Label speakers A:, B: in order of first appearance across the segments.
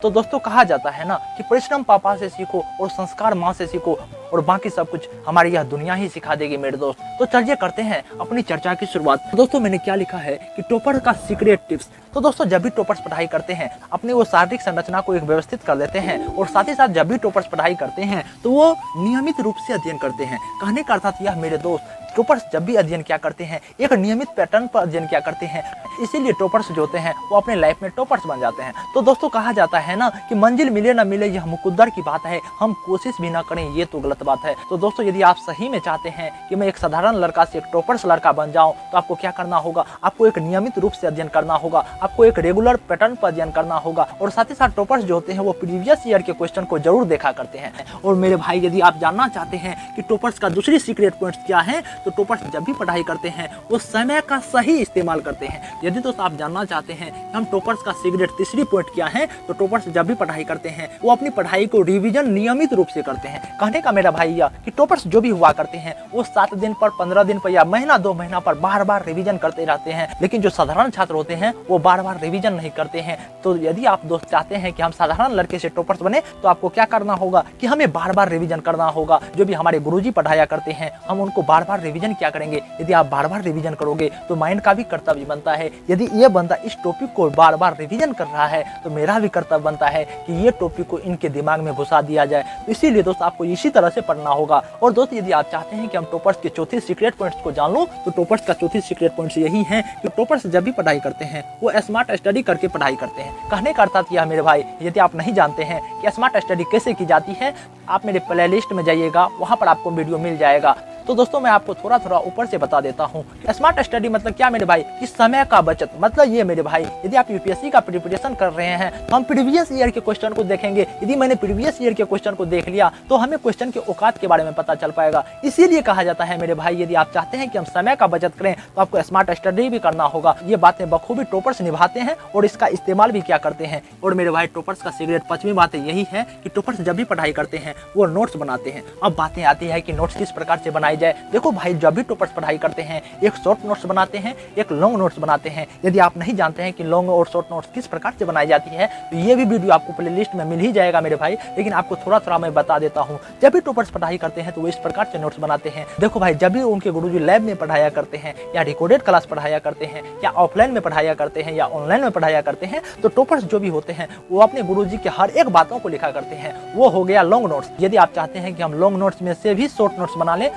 A: तो दोस्तों कहा जाता है ना कि परिश्रम पापा से सीखो और संस्कार माँ से सीखो और बाकी सब कुछ हमारी यह दुनिया ही सिखा देगी मेरे दोस्त। तो चलिए करते हैं अपनी चर्चा की शुरुआत। तो दोस्तों मैंने क्या लिखा है कि टॉपर का सीक्रेट टिप्स। तो दोस्तों जब भी टॉपर्स पढ़ाई करते हैं अपनी वो शारीरिक संरचना को एक व्यवस्थित कर लेते हैं और साथ ही साथ जब भी टॉपर्स पढ़ाई करते हैं तो वो नियमित रूप से अध्ययन करते हैं। कहने का अर्थात यह मेरे दोस्त टॉपर्स जब भी अध्ययन क्या करते हैं एक नियमित पैटर्न पर अध्ययन क्या करते हैं, इसीलिए टॉपर्स जो होते हैं वो अपने लाइफ में टॉपर्स बन जाते हैं। तो दोस्तों कहा जाता है ना कि मंजिल मिले ना मिले यह मुकद्दर की बात है, हम कोशिश भी ना करें ये तो गलत बात है। तो दोस्तों यदि आप सही में चाहते हैं कि मैं एक साधारण लड़का से एक टॉपर्स लड़का बन जाऊं तो आपको क्या करना होगा, आपको एक नियमित रूप से अध्ययन करना होगा, आपको एक रेगुलर पैटर्न पर अध्ययन करना होगा और साथ ही साथ टॉपर्स जो होते हैं वो प्रीवियस ईयर के क्वेश्चन को जरूर देखा करते हैं। और मेरे भाई यदि आप जानना चाहते हैं कि टॉपर्स का दूसरी सीक्रेट पॉइंट्स क्या है तो टॉपर्स जब भी पढ़ाई करते हैं वो समय का सही इस्तेमाल करते हैं। यदि दोस्त आप जानना चाहते हैं कि हम टॉपर्स का सीक्रेट तीसरी पॉइंट क्या है तो टॉपर्स जब भी पढ़ाई करते हैं वो अपनी पढ़ाई को रिवीजन नियमित रूप से करते हैं। कहने का मेरा भाई यह कि टॉपर्स जो भी हुआ करते हैं वो 7 दिन पर 15 दिन पर या महीना 2 महीना पर बार बार रिवीजन करते रहते हैं, लेकिन जो साधारण छात्र होते हैं वो बार बार रिवीजन नहीं करते हैं। तो यदि आप दोस्त चाहते हैं कि हम साधारण लड़के से टॉपर्स बने तो आपको क्या करना होगा कि हमें बार बार रिवीजन करना होगा। जो भी हमारे गुरुजी पढ़ाया करते हैं हम उनको बार बार रिवीजन क्या करेंगे, यदि आप बार बार रिवीजन करोगे तो माइंड का भी कर्तव्य बनता है। यदि ये बंदा इस टॉपिक को बार बार रिवीजन कर रहा है तो मेरा भी कर्तव्य बनता है कि ये टॉपिक को इनके दिमाग में घुसा दिया जाए। तो इसीलिए दोस्त आपको इसी तरह से पढ़ना होगा। और दोस्त यदि आप चाहते हैं कि हम टॉपर्स के चौथे सीक्रेट पॉइंट्स को जान लो तो टॉपर्स का चौथी सीक्रेट पॉइंट्स यही है कि टॉपर्स जब भी पढ़ाई करते हैं वो स्मार्ट स्टडी करके पढ़ाई करते हैं। कहने का अर्थात यह मेरे भाई यदि आप नहीं जानते हैं कि स्मार्ट स्टडी कैसे की जाती है आप मेरे प्ले लिस्ट में जाइएगा, वहाँ पर आपको वीडियो मिल जाएगा। तो दोस्तों मैं आपको थोड़ा थोड़ा ऊपर से बता देता हूँ। स्मार्ट स्टडी मतलब क्या मेरे भाई कि समय का बचत। मतलब ये मेरे भाई यदि आप यूपीएससी का प्रिपरेशन कर रहे हैं तो हम प्रीवियस ईयर के क्वेश्चन को देखेंगे। यदि मैंने प्रीवियस ईयर के क्वेश्चन को देख लिया तो हमें क्वेश्चन के औकात के बारे में पता चल पाएगा। इसीलिए कहा जाता है मेरे भाई यदि आप चाहते हैं कि हम समय का बचत करें तो आपको स्मार्ट स्टडी भी करना होगा। ये बातें बखूबी टॉपर्स निभाते हैं और इसका इस्तेमाल भी क्या करते हैं। और मेरे भाई टॉपर्स का सीक्रेट 5वीं बात यही है कि टॉपर्स जब भी पढ़ाई करते हैं वो नोट्स बनाते हैं। अब बातें आती है कि नोट्स किस प्रकार से बनाई जाए। देखो भाई जब भी टॉपर्स पढ़ाई करते हैं एक शॉर्ट नोट्स बनाते हैं, एक लॉन्ग नोट्स बनाते हैं। यदि आप नहीं जानते हैं कि लॉन्ग और शॉर्ट नोट्स किस प्रकार से बनाई जाती है तो ये भी वीडियो आपको प्लेलिस्ट में मिल ही जाएगा मेरे भाई, लेकिन आपको थोड़ा थोड़ा मैं बता देता हूँ। जब भी टॉपर्स पढ़ाई करते हैं तो वो इस प्रकार से नोट्स बनाते हैं। देखो भाई जब भी उनके गुरुजी लैब में पढ़ाया करते हैं या रिकॉर्डेड क्लास पढ़ाया करते हैं या ऑफलाइन में पढ़ाया करते हैं या ऑनलाइन में पढ़ाया करते हैं तो टॉपर्स जो भी होते हैं वो अपने गुरुजी के हर एक बातों को लिखा करते हैं। वो हो गया लॉन्ग नोट्स। यदि आप चाहते हैं कि हम लॉन्ग नोट्स में से भी शॉर्ट नोट्स बना लें,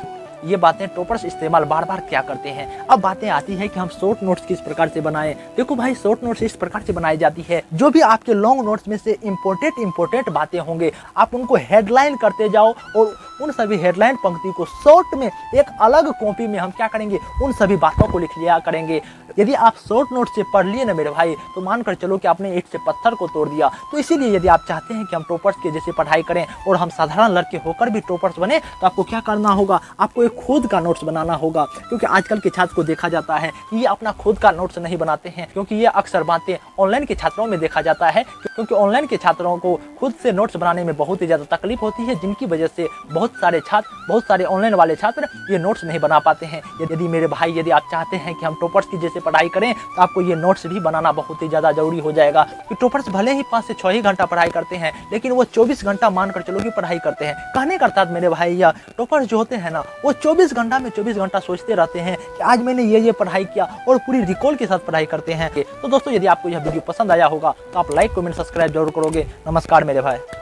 A: ये बातें टॉपर्स इस्तेमाल बार बार क्या करते हैं। अब बातें आती है कि हम शॉर्ट नोट्स किस प्रकार से बनाएं। देखो भाई शॉर्ट नोट्स इस प्रकार से बनाई जाती है जो भी आपके लॉन्ग नोट्स में से इंपोर्टेंट बातें होंगे आप उनको हेडलाइन करते जाओ और उन सभी हेडलाइन पंक्ति को शॉर्ट में एक अलग कॉपी में हम क्या करेंगे उन सभी बातों को लिख लिया करेंगे। यदि आप शॉर्ट नोट से पढ़ लिए ना मेरे भाई तो मानकर चलो कि आपने ईंट से पत्थर को तोड़ दिया। तो इसीलिए यदि आप चाहते हैं कि हम टॉपर्स के जैसे पढ़ाई करें और हम साधारण लड़के होकर भी टॉपर्स बने तो आपको क्या करना होगा, आपको एक खुद का नोट्स बनाना होगा। क्योंकि आजकल के छात्र को देखा जाता है कि ये अपना खुद का नोट्स नहीं बनाते हैं, क्योंकि ये अक्सर बातें ऑनलाइन के छात्रों में देखा जाता है। क्योंकि ऑनलाइन के छात्रों को खुद से नोट्स बनाने में बहुत ही ज़्यादा तकलीफ होती है, जिनकी वजह से बहुत सारे ऑनलाइन वाले छात्र ये नोट्स नहीं बना पाते हैं। यदि मेरे भाई यदि आप चाहते हैं कि हम टॉपर्स की जैसे पढ़ाई करें तो आपको ये नोट्स भी बनाना बहुत ही ज़्यादा जरूरी हो जाएगा। कि टॉपर्स भले ही 5 से 6 ही घंटा पढ़ाई करते हैं लेकिन वो 24 घंटा मानकर चलो कि पढ़ाई करते हैं। कहने का अर्थात मेरे भाई या टॉपर्स जो होते हैं ना वो 24 घंटा में 24 घंटा सोचते रहते हैं कि आज मैंने ये पढ़ाई किया और पूरी रिकॉल के साथ पढ़ाई करते हैं। तो दोस्तों यदि आपको यह वीडियो पसंद आया होगा तो आप लाइक कमेंट सब्सक्राइब जरूर करोगे। नमस्कार मेरे भाई।